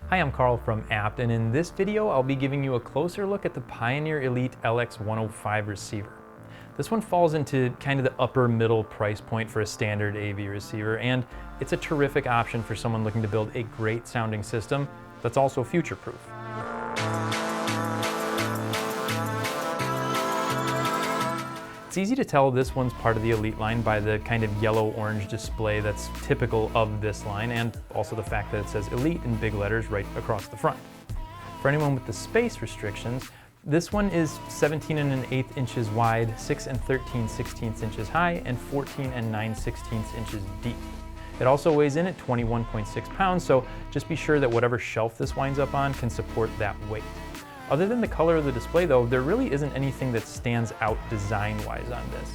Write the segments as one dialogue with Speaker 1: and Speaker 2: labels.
Speaker 1: Hi, I'm Carl from Apt, and in this video I'll be giving you a closer look at the Pioneer Elite LX105 receiver. This one falls into kind of the upper middle price point for a standard AV receiver, and it's a terrific option for someone looking to build a great sounding system that's also future-proof. It's easy to tell this one's part of the Elite line by the kind of yellow-orange display that's typical of this line, and also the fact that it says Elite in big letters right across the front. For anyone with the space restrictions, this one is 17 1/8 inches wide, 6 13/16 inches high, and 14 9/16 inches deep. It also weighs in at 21.6 pounds, so just be sure that whatever shelf this winds up on can support that weight. Other than the color of the display though, there really isn't anything that stands out design-wise on this.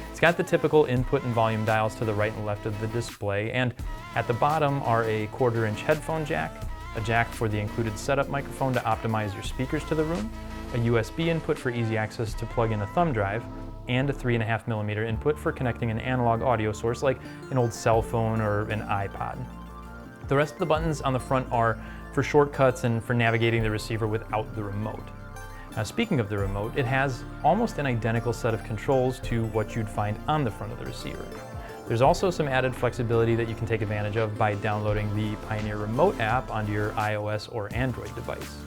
Speaker 1: It's got the typical input and volume dials to the right and left of the display, and at the bottom are a 1/4 inch headphone jack, a jack for the included setup microphone to optimize your speakers to the room, a USB input for easy access to plug in a thumb drive, and a 3.5mm input for connecting an analog audio source like an old cell phone or an iPod. The rest of the buttons on the front are for shortcuts and for navigating the receiver without the remote. Now, speaking of the remote, it has almost an identical set of controls to what you'd find on the front of the receiver. There's also some added flexibility that you can take advantage of by downloading the Pioneer Remote app onto your iOS or Android device.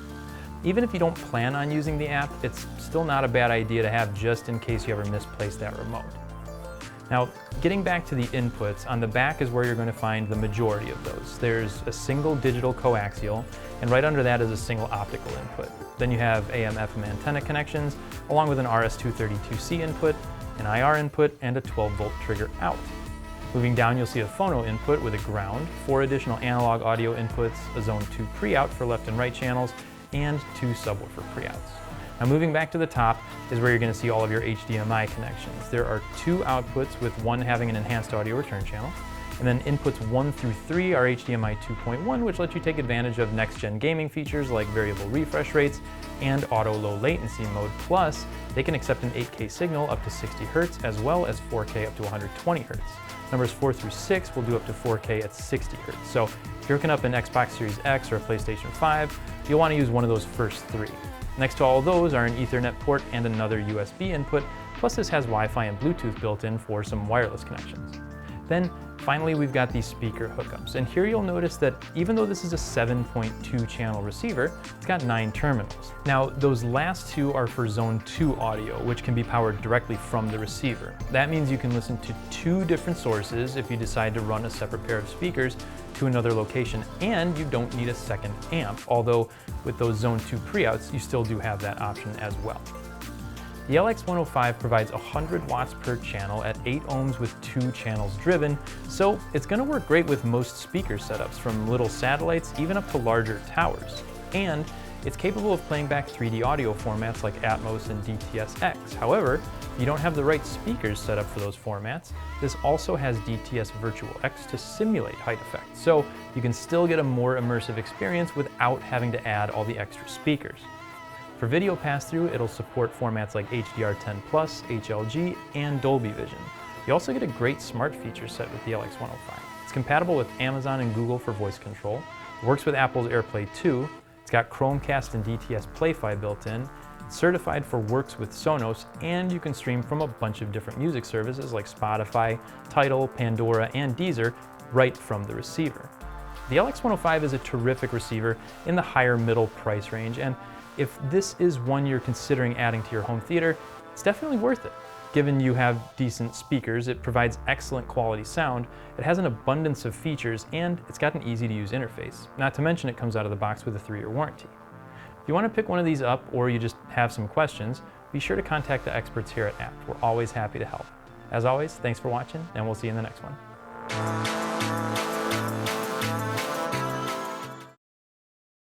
Speaker 1: Even if you don't plan on using the app, it's still not a bad idea to have just in case you ever misplace that remote. Now, getting back to the inputs, on the back is where you're going to find the majority of those. There's a single digital coaxial, and right under that is a single optical input. Then you have AM/FM antenna connections, along with an RS-232C input, an IR input, and a 12-volt trigger out. Moving down, you'll see a phono input with a ground, 4 additional analog audio inputs, a Zone 2 pre-out for left and right channels, and 2 subwoofer pre-outs. Now, moving back to the top is where you're going to see all of your HDMI connections. There are 2 outputs, with one having an enhanced audio return channel, and then inputs 1 through 3 are HDMI 2.1, which lets you take advantage of next-gen gaming features like variable refresh rates and auto low latency mode. Plus, they can accept an 8K signal up to 60 Hz as well as 4K up to 120 Hz. Numbers 4 through 6 will do up to 4K at 60 Hz. So if you're hooking up an Xbox Series X or a PlayStation 5, you'll want to use one of those first 3. Next to all of those are an Ethernet port and another USB input, plus this has Wi-Fi and Bluetooth built in for some wireless connections. Then finally, we've got these speaker hookups, and here you'll notice that even though this is a 7.2 channel receiver, it's got 9 terminals. Now, those last 2 are for Zone 2 audio, which can be powered directly from the receiver. That means you can listen to 2 different sources if you decide to run a separate pair of speakers to another location, and you don't need a second amp, although with those Zone 2 pre-outs, you still do have that option as well. The LX105 provides 100 watts per channel at 8 ohms with 2 channels driven, so it's going to work great with most speaker setups, from little satellites even up to larger towers. And it's capable of playing back 3D audio formats like Atmos and DTS-X. However, if you don't have the right speakers set up for those formats, this also has DTS Virtual X to simulate height effects, so you can still get a more immersive experience without having to add all the extra speakers. For video pass-through, it'll support formats like HDR10+, HLG, and Dolby Vision. You also get a great smart feature set with the LX105. It's compatible with Amazon and Google for voice control, it works with Apple's AirPlay 2, it's got Chromecast and DTS Play-Fi built in, it's certified for works with Sonos, and you can stream from a bunch of different music services like Spotify, Tidal, Pandora, and Deezer right from the receiver. The LX105 is a terrific receiver in the higher middle price range, and if this is one you're considering adding to your home theater, it's definitely worth it. Given you have decent speakers, it provides excellent quality sound, it has an abundance of features, and it's got an easy-to-use interface. Not to mention it comes out of the box with a 3-year warranty. If you want to pick one of these up, or you just have some questions, be sure to contact the experts here at Apt. We're always happy to help. As always, thanks for watching, and we'll see you in the next one.